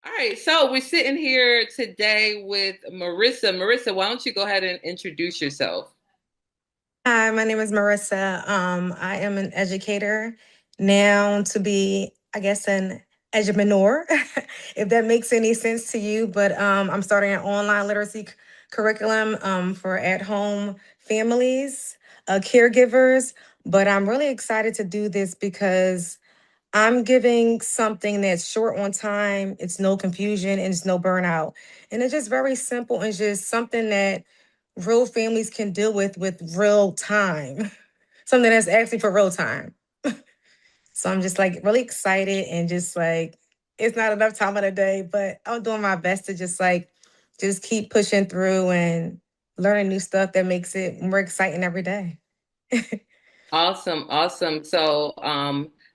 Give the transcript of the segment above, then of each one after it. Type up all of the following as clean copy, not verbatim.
All right, so we're sitting here today with Marissa. Marissa, why don't you go ahead and introduce yourself? Hi, my name is Marissa. I am an educator now to be, I guess, an edupreneur, if that makes any sense to you. But I'm starting an online literacy curriculum for at-home families, caregivers. But I'm really excited to do this because I'm giving something that's short on time, it's no confusion, and it's no burnout. And it's just very simple and just something that real families can deal with real time. Something that's actually for real time. So I'm just like really excited and just like it's not enough time of the day, but I'm doing my best to just keep pushing through and learning new stuff that makes it more exciting every day. Awesome, awesome.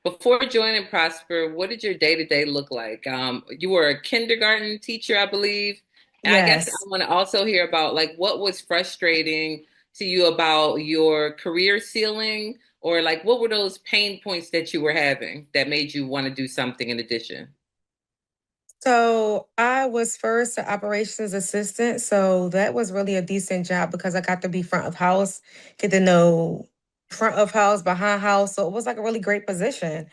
Before joining Prosper, what did your day-to-day look like? You were a kindergarten teacher, I believe. And I guess I Yes. want to also hear about like what was frustrating to you about your career ceiling, or like what were those pain points that you were having that made you want to do something in addition? So I was first an operations assistant. So that was really a decent job because I got to be front of house, get to know front of house, behind house. So it was like a really great position.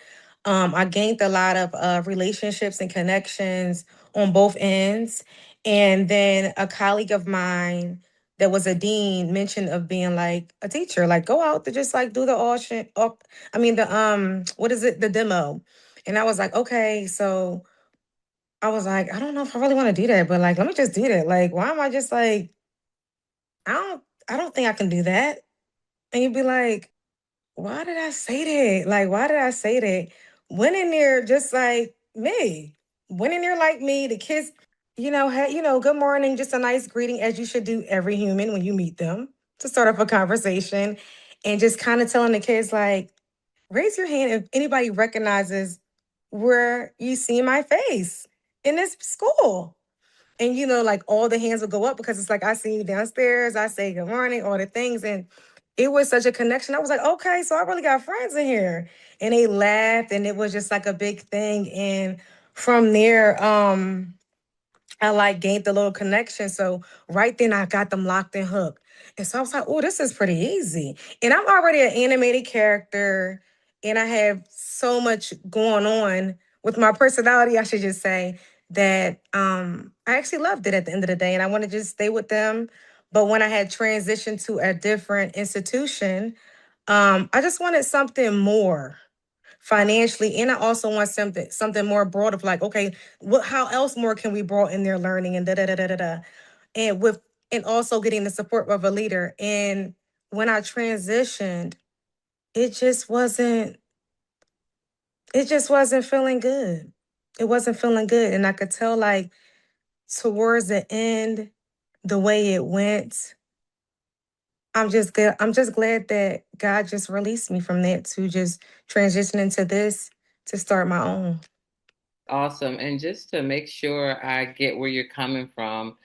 I gained a lot of relationships and connections on both ends. And then a colleague of mine that was a dean mentioned of being like a teacher, like go out to just like do the auction up. I mean the what is it? The demo. And I was like, okay, so I was like, I don't know if I really want to do that, but like, let me just do that. Like, why am I just like, I don't think I can do that. And you'd be like, why did I say that? Like, why did I say that? Went in there just like me. Went in there like me. The kids, had, good morning, just a nice greeting as you should do every human when you meet them to start off a conversation. And just kind of telling the kids, like, raise your hand if anybody recognizes where you see my face in this school. And like all the hands will go up because it's like I see you downstairs, I say good morning, all the things. And it was such a connection. I was like, okay, so I really got friends in here. And they laughed and it was just like a big thing. And from there, I like gained the little connection. So right then I got them locked and hooked. And so I was like, oh, this is pretty easy. And I'm already an animated character and I have so much going on with my personality, I should just say, that I actually loved it at the end of the day. And I want to just stay with them. But when I had transitioned to a different institution, I just wanted something more financially, and I also want something more broad of like, okay, what how else more can we broaden their learning and da da da da da da, and with and also getting the support of a leader. And when I transitioned, it just wasn't it just wasn't feeling good. It wasn't feeling good, and I could tell like towards the end, the way it went. I'm just glad that God just released me from that to just transition into this to start my own. Awesome. And just to make sure I get where you're coming from,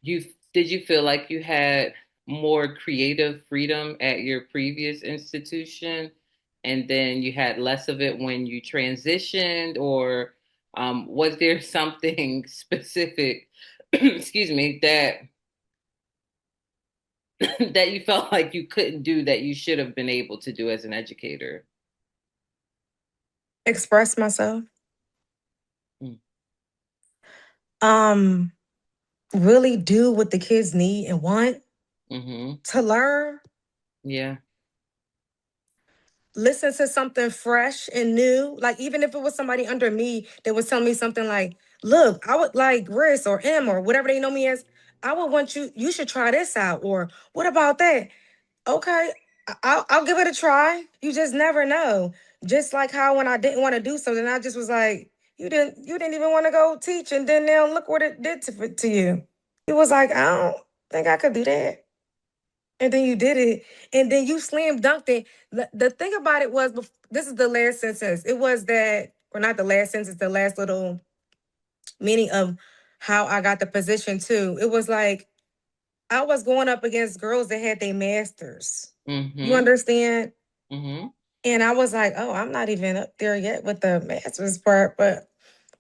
you did you feel like you had more creative freedom at your previous institution, and then you had less of it when you transitioned, or was there something specific, excuse me, that that you felt like you couldn't do that you should have been able to do as an educator? Express myself. Mm. Um, really do what the kids need and want Mm-hmm. to learn. Yeah. Listen to something fresh and new. Like even if it was somebody under me that was telling me something like, "Look, I would like Riss or M or whatever they know me as. I would want you. You should try this out." Or what about that? Okay, I'll give it a try. You just never know. Just like how when I didn't want to do something, I just was like, you didn't even want to go teach, and then now look what it did to you. It was like, I don't think I could do that. And then you did it, and then you slam dunked it. The thing about it was, this is the last sentence. It was that, or not the last sentence, the last little meaning of how I got the position too. It was like I was going up against girls that had their masters. You Mm-hmm. understand? Mm-hmm. And I was like, oh, I'm not even up there yet with the master's part, but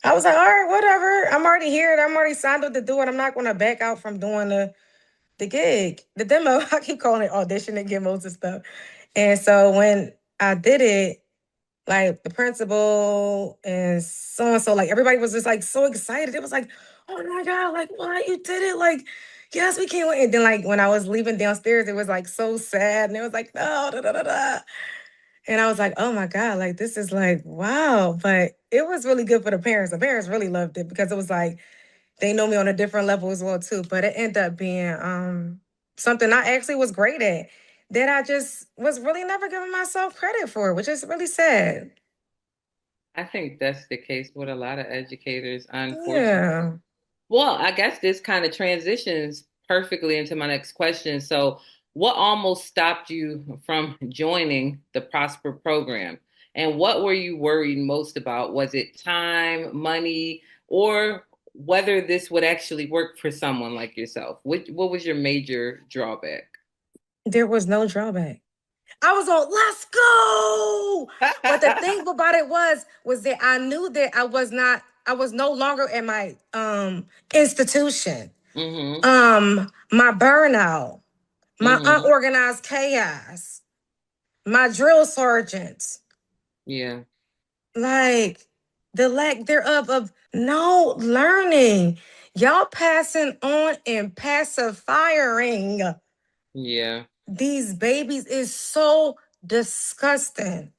I was like, all right, whatever. I'm already here. I'm already signed up to do it. I'm not going to back out from doing the gig, the demo. I keep calling it audition and demos and stuff. And so when I did it, like the principal and so, like everybody was just like so excited. It was like, oh my God, like, what? You did it. Like, yes, we can't wait. And then like when I was leaving downstairs, it was like so sad. And it was like, no, da, da, da, da. And I was like, oh my God, like this is like, wow. But it was really good for the parents. The parents really loved it because it was like they know me on a different level as well, too. But it ended up being something I actually was great at that I just was really never giving myself credit for, which is really sad. I think that's the case with a lot of educators, unfortunately. Yeah. Well, I guess this kind of transitions perfectly into my next question. So, what almost stopped you from joining the Prosper program? And what were you worried most about? Was it time, money, or whether this would actually work for someone like yourself? What was your major drawback? There was no drawback. I was on, let's go. But the thing about it was that I knew that I was no longer at my institution. Mm-hmm. My burnout, my Mm-hmm. unorganized chaos, my drill sergeants, Yeah. like the lack thereof of no learning. Y'all passing on and pacifiering Yeah. these babies is so disgusting.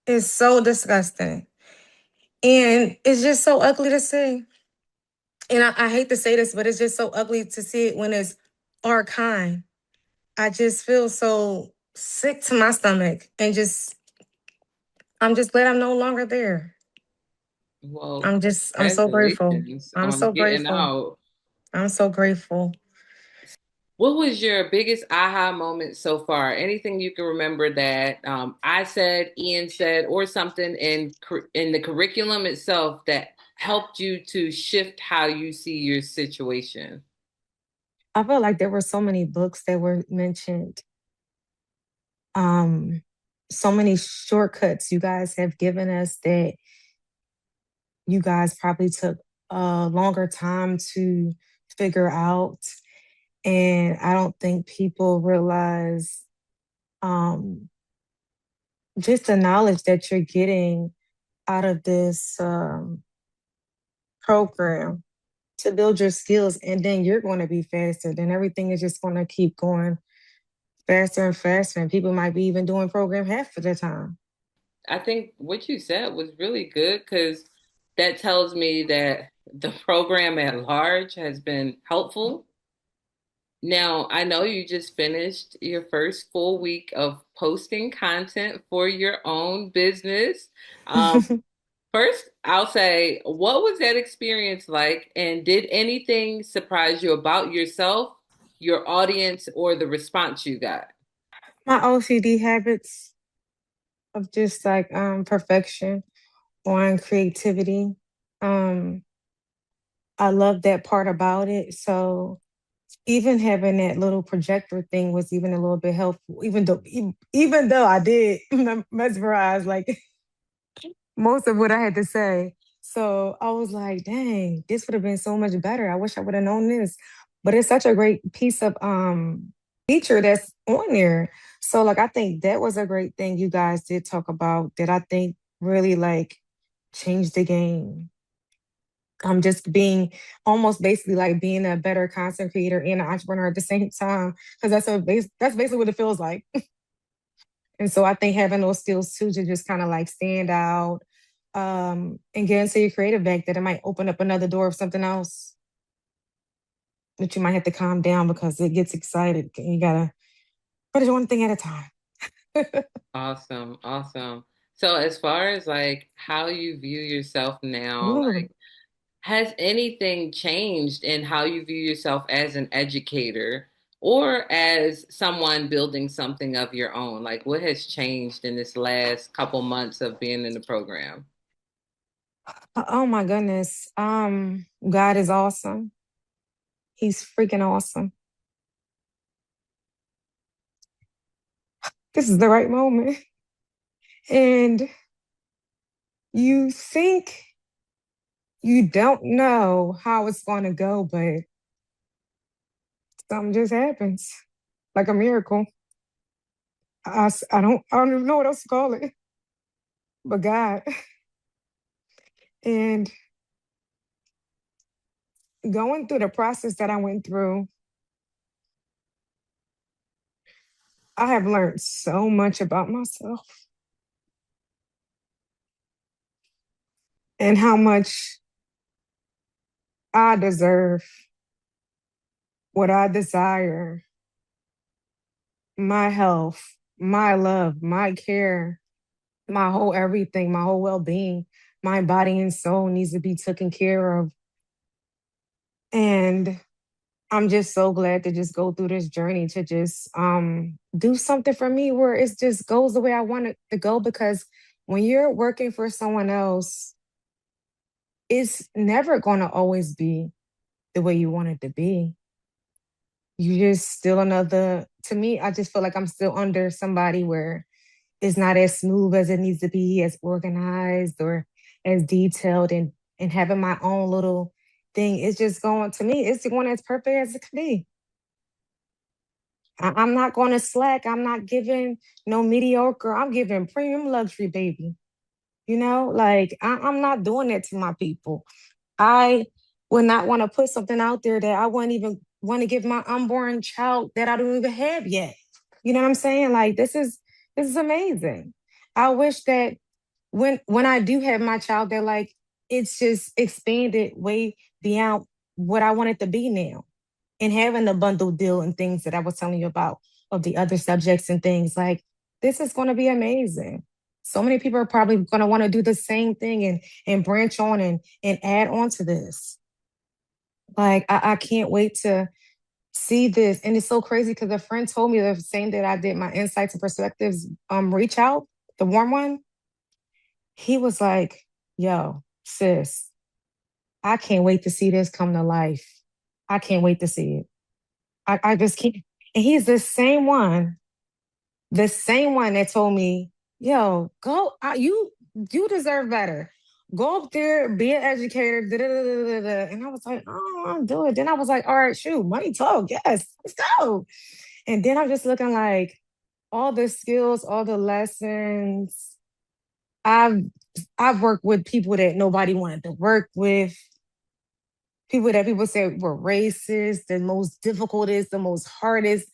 It's so disgusting. And it's just so ugly to see. And I hate to say this, but it's just so ugly to see it when it's our kind. I just feel so sick to my stomach and just I'm just glad I'm no longer there. Well, I'm so grateful. congratulations I'm on so getting grateful. out. I'm so grateful. What was your biggest aha moment so far? Anything you can remember that I said, Ian said, or something in the curriculum itself that helped you to shift how you see your situation? I felt like there were so many books that were mentioned. Um, so many shortcuts you guys have given us that you guys probably took a longer time to figure out. And I don't think people realize um, just the knowledge that you're getting out of this program to build your skills. And then you're going to be faster. Then everything is just going to keep going faster and faster. And people might be even doing program half of the time. I think what you said was really good because that tells me that the program at large has been helpful. Now, I know you just finished your first full week of posting content for your own business. Um, First, I'll say, what was that experience like? And did anything surprise you about yourself, your audience, or the response you got? My OCD habits of just like perfection on creativity. Um, I love that part about it. So even having that little projector thing was even a little bit helpful. Even though I did mesmerize like most of what I had to say. So I was like, dang, this would have been so much better. I wish I would have known this. But it's such a great piece of feature that's on there. So like I think that was a great thing you guys did talk about that I think really like changed the game. I'm just being almost basically like being a better content creator and an entrepreneur at the same time. Because that's basically what it feels like. And so I think having those skills too to just kind of like stand out and get into your creative bag that it might open up another door of something else that you might have to calm down because it gets excited. You gotta put it one thing at a time. Awesome, awesome. So, as far as like how you view yourself now, Ooh. has anything changed in how you view yourself as an educator or as someone building something of your own? Like, what has changed in this last couple months of being in the program? Oh my goodness. God is awesome. He's freaking awesome. This is the right moment. And you think You don't know how it's going to go, but something just happens like a miracle. I don't even know what else to call it, but God. And going through the process that I went through, I have learned so much about myself and how much I deserve, what I desire, my health, my love, my care, my whole everything, my whole well being, my body and soul needs to be taken care of. And I'm just so glad to just go through this journey to just do something for me where it just goes the way I want it to go. Because when you're working for someone else, it's never going to always be the way you want it to be. You just still another, to me, I just feel like I'm still under somebody where it's not as smooth as it needs to be, as organized or as detailed, and having my own little thing. It's just going, to me, it's going as perfect as it can be. I'm not going to slack. I'm not giving no mediocre. I'm giving premium luxury, baby. Like I'm not doing that to my people. I would not want to put something out there that I wouldn't even want to give my unborn child that I don't even have yet. You know what I'm saying? Like this is amazing. I wish that when I do have my child, that like it's just expanded way beyond what I want it to be now. And having the bundle deal and things that I was telling you about of the other subjects and things, like this is going to be amazing. So many people are probably going to want to do the same thing and branch on and add on to this. Like I can't wait to see this. And it's so crazy because a friend told me the same day that I did my insights and perspectives reach out, the warm one. He was like, yo, sis, I can't wait to see this come to life. I can't wait to see it. I just can't. And he's the same one that told me, yo, go, you deserve better. Go up there, be an educator. Da, da, da, da, da, da. And I was like, oh, I'll do it. Then I was like, all right, shoot, money talk. Yes, let's go. And then I'm just looking like all the skills, all the lessons. I've I've worked with people that nobody wanted to work with, people that people said were racist, the most difficult is the most hardest.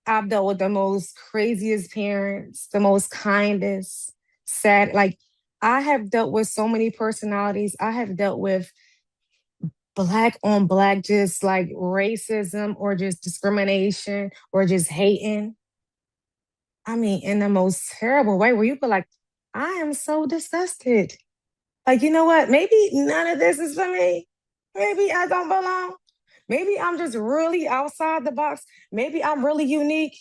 I've dealt with the most craziest parents, the most kindest, sad. Like I have dealt with so many personalities. I have dealt with black on black, just like racism or just discrimination or just hating. I mean, in the most terrible way where you feel like, I am so disgusted. Like, you know what? Maybe none of this is for me. Maybe I don't belong. Maybe I'm just really outside the box. Maybe I'm really unique.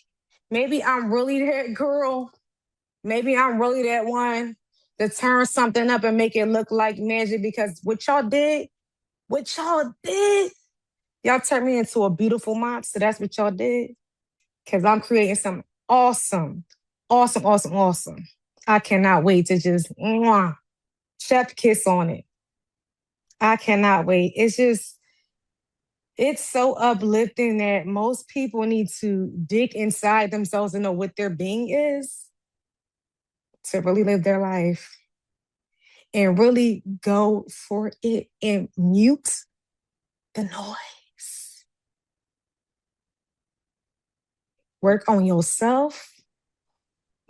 Maybe I'm really that girl. Maybe I'm really that one to turn something up and make it look like magic because what y'all did, y'all turned me into a beautiful monster. That's what y'all did. Because I'm creating something awesome, awesome, awesome, awesome. I cannot wait to just chef kiss on it. I cannot wait. It's so uplifting that most people need to dig inside themselves and know what their being is to really live their life and really go for it and mute the noise. Work on yourself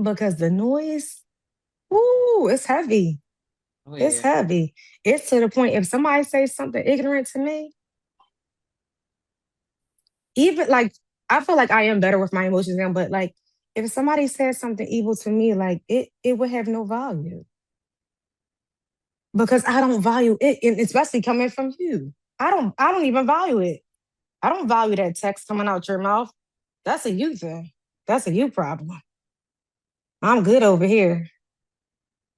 because the noise, ooh, it's heavy. Oh It's yeah. heavy. It's to the point if somebody says something ignorant to me, even like I feel like I am better with my emotions now, but like if somebody says something evil to me, like it would have no value because I don't value it, and especially coming from you. I don't even value it. I don't value that text coming out your mouth. That's a you thing. That's a you problem. I'm good over here.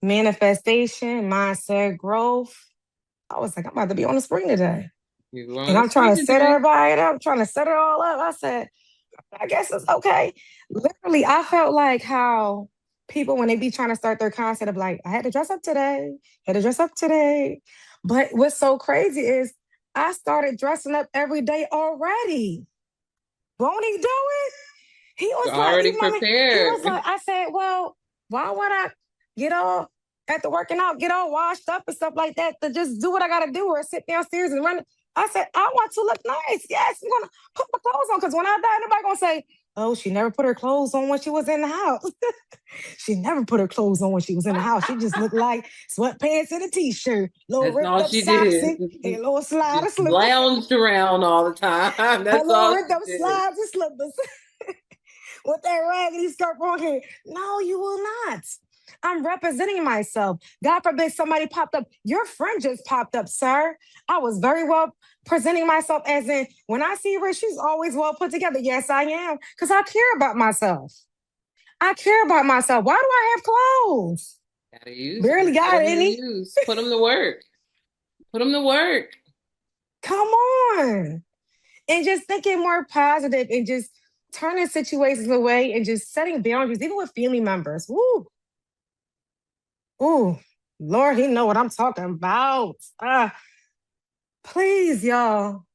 Manifestation, mindset, growth. I was like, I'm about to be on the spring today. You're going And on the I'm trying screen to set today. everybody up, trying to set it all up. I said, I guess it's okay. Literally, I felt like how people, when they be trying to start their concept of like, I had to dress up today, had to dress up today. But what's so crazy is I started dressing up every day already. Won't he do it? He You're was like, already he was prepared. like, I said, well, why would I get all after working out, get all washed up and stuff like that to just do what I gotta do or sit downstairs and run? I said, I want to look nice. Yes, I'm gonna put my clothes on because when I die, nobody gonna say, oh, she never put her clothes on when she was in the house. She never put her clothes on when she was in the house. She just looked like sweatpants and a t-shirt, little That's ripped all up she socks did. and a little slide of Just slippers. lounged around all the time. Her That's little all ripped she up did. slides and slippers with that raggedy skirt on here. No, you will not. I'm representing myself. God forbid somebody popped up. Your friend just popped up, sir. I was very well presenting myself as in when I see her, she's always well put together. Yes, I am. Because I care about myself. I care about myself. Why do I have clothes? Gotta use them. Barely Put got them to any. use. Put them to work. Put them to work. Come on. And just thinking more positive and just turning situations away and just setting boundaries, even with family members. Woo, ooh, Lord, he know what I'm talking about. Please, y'all,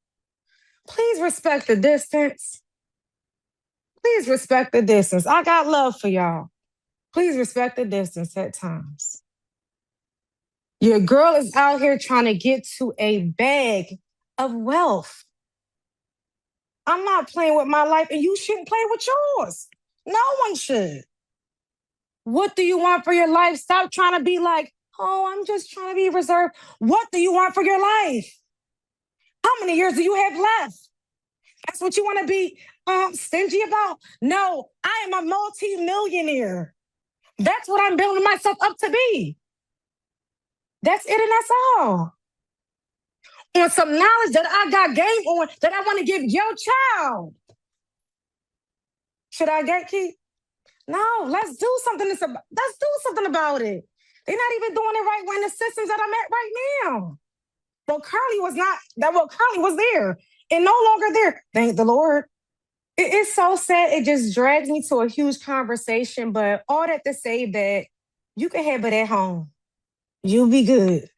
please respect the distance. Please respect the distance. I got love for y'all. Please respect the distance at times. Your girl is out here trying to get to a bag of wealth. I'm not playing with my life, and you shouldn't play with yours. No one should. What do you want for your life? Stop trying to be like, oh, I'm just trying to be reserved. What do you want for your life? How many years do you have left? That's what you want to be stingy about? No, I am a multi-millionaire. That's what I'm building myself up to be. That's it, and that's all. On some knowledge that I got gained on that I want to give your child. Should I gatekeep? No, let's do something. Let's do something about it. They're not even doing it right when the systems that I'm at right now. Well, Curly was not that. Well, Curly was there and no longer there. Thank the Lord. It is so sad. It just drags me to a huge conversation. But all that to say that you can have it at home. You'll be good.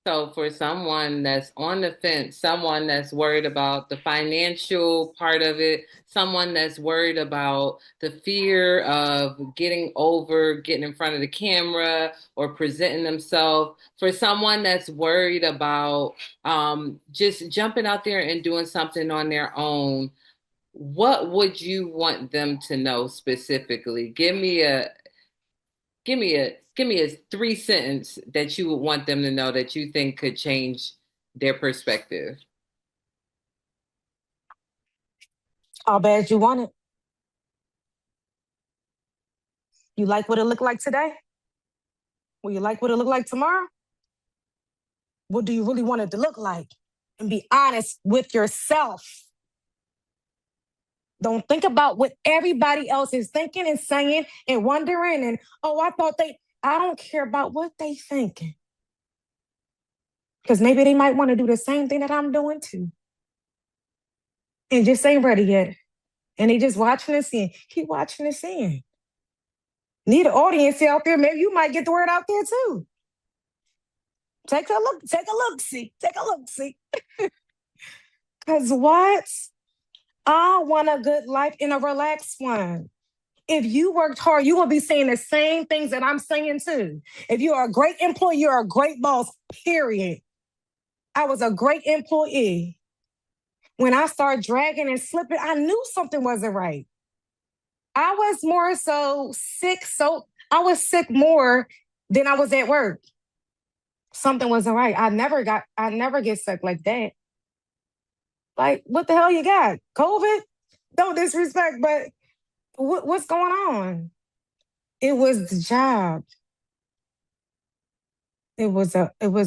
So for someone that's on the fence, someone that's worried about the financial part of it, someone that's worried about the fear of getting over, getting in front of the camera or presenting themselves, for someone that's worried about just jumping out there and doing something on their own, what would you want them to know specifically? Give me a three sentence that you would want them to know that you think could change their perspective. How bad you want it? You like what it looked like today? Will you like what it look like tomorrow? What do you really want it to look like? And be honest with yourself. Don't think about what everybody else is thinking and saying and wondering. And oh, I don't care about what they thinking. Because maybe they might want to do the same thing that I'm doing too. And just ain't ready yet. And they just watching and seeing. Keep watching and seeing. Need an audience out there. Maybe you might get the word out there too. Take a look, see. Because what? I want a good life in a relaxed one. If you worked hard, you will be saying the same things that I'm saying too. If you're a great employee, you're a great boss, period. I was a great employee. When I started dragging and slipping, I knew something wasn't right. I was more so sick, so I was sick more than I was at work. Something wasn't right. I never get sick like that. Like, what the hell you got? COVID? Don't disrespect, but what's going on? It was the job. It was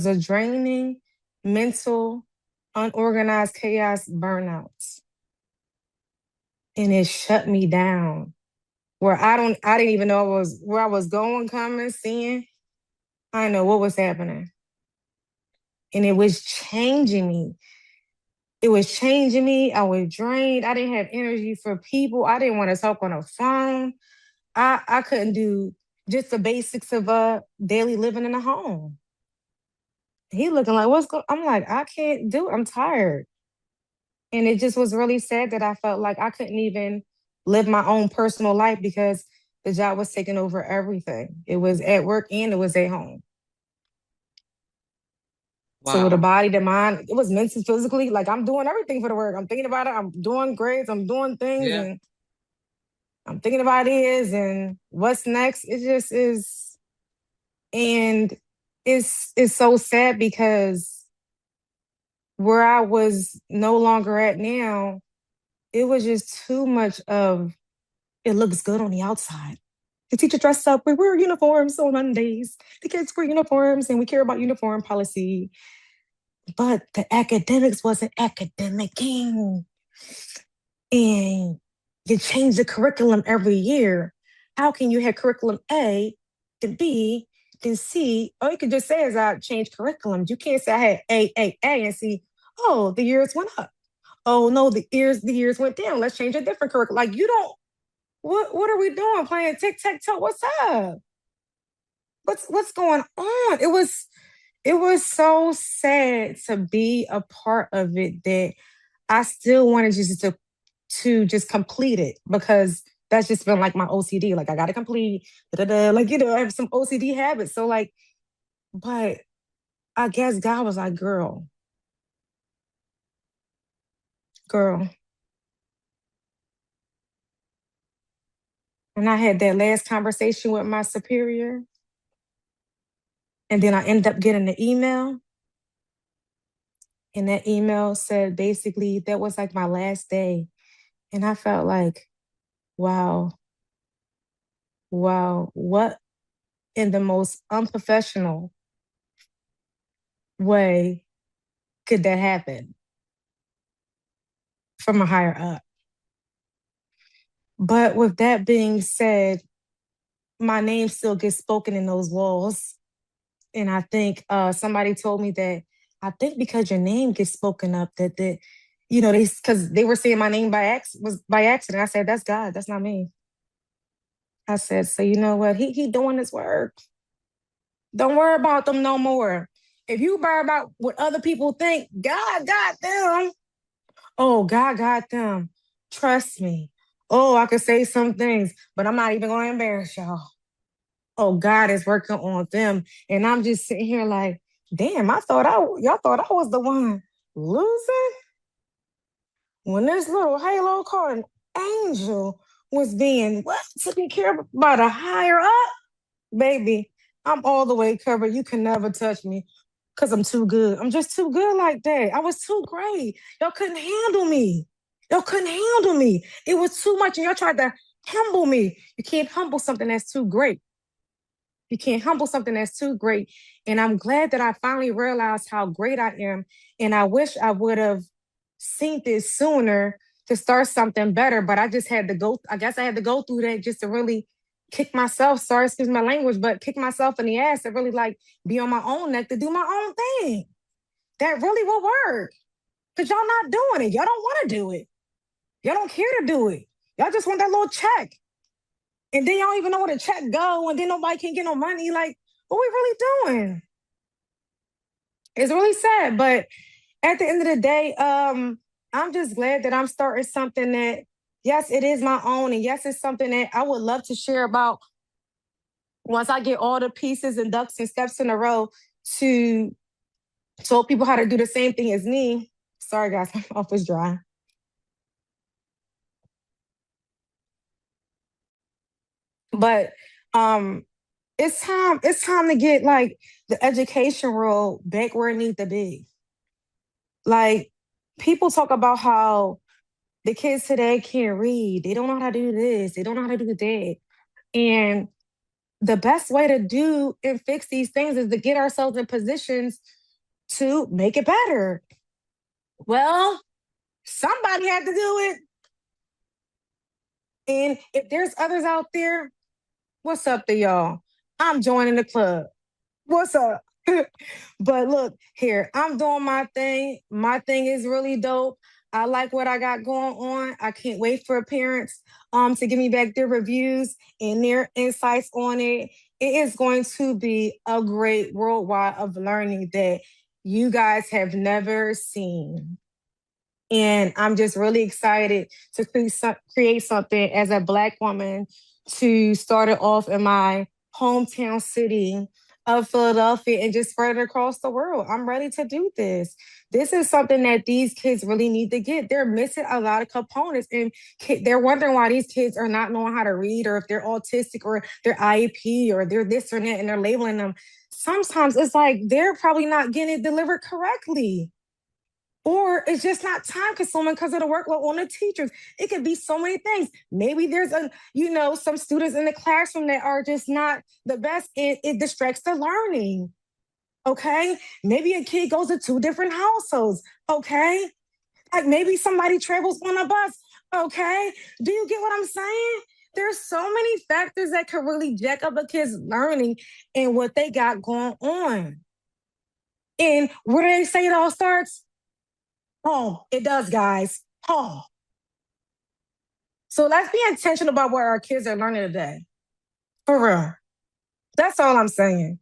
a draining, mental, unorganized chaos burnout. And it shut me down. Where I didn't even know where I was going, coming, seeing. I didn't know what was happening. And it was changing me. It was changing me. I was drained. I didn't have energy for people. I didn't want to talk on the phone. I couldn't do just the basics of daily living in a home. He looking like, what's going? I'm like, I can't do it. I'm tired. And it just was really sad that I felt like I couldn't even live my own personal life because the job was taking over everything. It was at work and it was at home. So with the Wow. body, the mind, it was mentally, physically, like I'm doing everything for the work. I'm thinking about it. I'm doing grades. I'm doing things Yeah. and I'm thinking about ideas and what's next. It just is. And it's so sad because where I was no longer at now, it was just too much of it looks good on the outside. The teacher dressed up. We wear uniforms on Mondays. The kids wear uniforms, and we care about uniform policy. But the academics wasn't academicing, and you change the curriculum every year. How can you have curriculum A, then B, then C? Or you could just say as I change curriculums. You can't say I had A, and see. Oh, the years went up. Oh no, the years went down. Let's change a different curriculum. Like you don't. What are we doing? Playing tic tac toe? What's up? What's going on? It was so sad to be a part of it that I still wanted just to just complete it because that's just been like my OCD. Like I gotta complete, like I have some OCD habits. So like, but I guess God was like, girl, and I had that last conversation with my superior, and then I ended up getting the email, and that email said basically that was like my last day, and I felt like, wow, wow, what in the most unprofessional way could that happen from a higher up? But with that being said, my name still gets spoken in those walls. And I think somebody told me that I think because your name gets spoken up, they because they were saying my name was by accident. I said, that's God, that's not me. I said, so you know what? He doing his work. Don't worry about them no more. If you worry about what other people think, God got them. Oh, God got them. Trust me. Oh, I could say some things, but I'm not even going to embarrass y'all. Oh, God is working on them. And I'm just sitting here like, damn, y'all thought I was the one losing when this little halo called an angel was being what taken care of by the higher up. Baby, I'm all the way covered. You can never touch me because I'm too good. I'm just too good like that. I was too great. Y'all couldn't handle me. Y'all couldn't handle me. It was too much, and y'all tried to humble me. You can't humble something that's too great. You can't humble something that's too great. And I'm glad that I finally realized how great I am. And I wish I would have seen this sooner to start something better. But I just had to go, I guess I had to go through that just to really kick myself, sorry, excuse my language, but kick myself in the ass to really like be on my own neck to do my own thing. That really will work. Because y'all not doing it. Y'all don't want to do it. Y'all don't care to do it. Y'all just want that little check. And then y'all don't even know where the check go, and then nobody can get no money. Like, what we really doing? It's really sad. But at the end of the day, I'm just glad that I'm starting something that, yes, it is my own, and yes, it's something that I would love to share about once I get all the pieces and ducks and steps in a row to show people how to do the same thing as me. Sorry, guys, my mouth is dry. But um, it's time to get like the education role back where it needs to be. Like people talk about how the kids today can't read. They don't know how to do this. They don't know how to do that. And the best way to do and fix these things is to get ourselves in positions to make it better. Well, somebody had to do it. And if there's others out there, what's up to y'all? I'm joining the club. What's up? But look, here, I'm doing my thing. My thing is really dope. I like what I got going on. I can't wait for parents to give me back their reviews and their insights on it. It is going to be a great worldwide of learning that you guys have never seen. And I'm just really excited to create something as a Black woman to start it off in my hometown city of Philadelphia and just spread it across the world. I'm ready to do this. This is something that these kids really need to get. They're missing a lot of components, and they're wondering why these kids are not knowing how to read, or if they're autistic, or they're IEP, or they're this or that, and they're labeling them. Sometimes it's like they're probably not getting it delivered correctly, or it's just not time consuming because of the workload on the teachers. It could be so many things. Maybe there's some students in the classroom that are just not the best. It distracts the learning. Okay. Maybe a kid goes to two different households. Okay. Like maybe somebody travels on a bus. Okay. Do you get what I'm saying? There's so many factors that could really jack up a kid's learning and what they got going on. And where do they say it all starts? Home. It does, guys. Home. So let's be intentional about what our kids are learning today. For real. That's all I'm saying.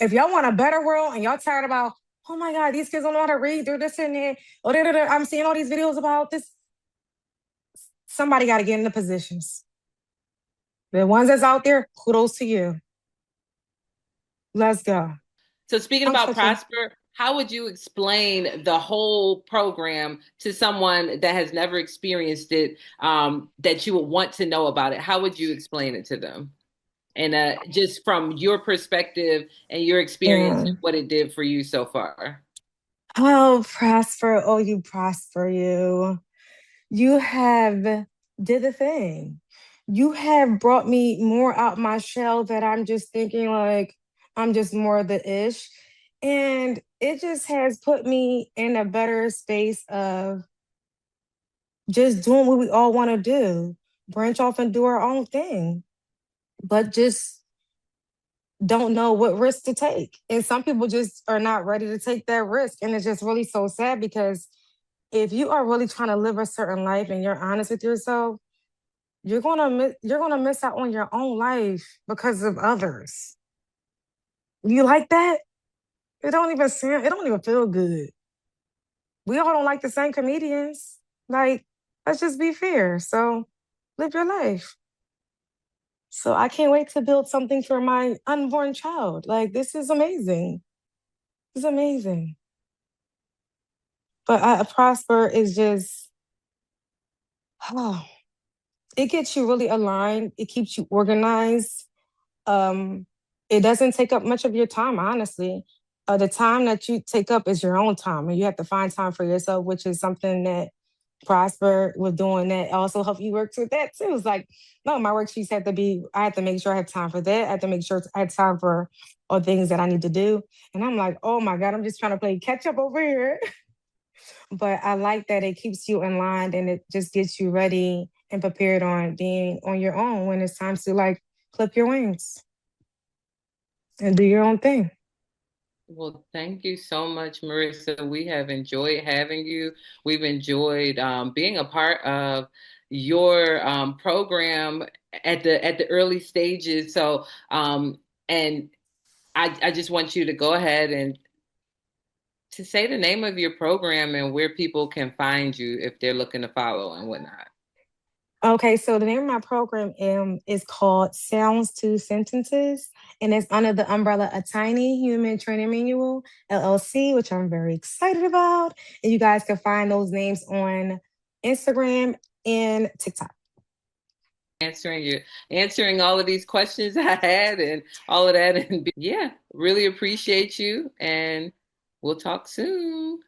If y'all want a better world and y'all tired about, oh my God, these kids don't know how to read, they're this and that, or I'm seeing all these videos about this. Somebody got to get in the positions. The ones that's out there, kudos to you. Let's go. So speaking I'm about touching. Prosper, how would you explain the whole program to someone that has never experienced it, that you would want to know about it? How would you explain it to them? And just from your perspective and your experience Yeah. and what it did for you so far. Oh, Prosper. Oh, you prosper, you. You have did the thing. You have brought me more out my shell that I'm just thinking like I'm just more the ish. And it just has put me in a better space of just doing what we all want to do, branch off and do our own thing, but just don't know what risk to take. And some people just are not ready to take that risk. And it's just really so sad because if you are really trying to live a certain life and you're honest with yourself, you're gonna miss out on your own life because of others. You like that? It don't even feel good. We all don't like the same comedians. Like, let's just be fair. So live your life. So I can't wait to build something for my unborn child. Like, this is amazing. It's amazing. But Prosper is just, oh, it gets you really aligned. It keeps you organized. Um, it doesn't take up much of your time, honestly. The time that you take up is your own time, and you have to find time for yourself, which is something that Prosper was doing that also help you work with that too. It's like, no, my worksheets have to be, I have to make sure I have time for that. I have to make sure I have time for all things that I need to do. And I'm like, oh my God, I'm just trying to play catch up over here. But I like that it keeps you in line and it just gets you ready and prepared on being on your own when it's time to like clip your wings and do your own thing. Well, thank you so much, Marissa. We have enjoyed having you. We've enjoyed being a part of your program at the early stages. So, and I just want you to go ahead and to say the name of your program and where people can find you if they're looking to follow and whatnot. Okay, so the name of my program is called Sounds to Sentences, and it's under the umbrella A Tiny Human Training Manual, LLC, which I'm very excited about. And you guys can find those names on Instagram and TikTok. Answering all of these questions I had and all of that, and yeah, really appreciate you, and we'll talk soon.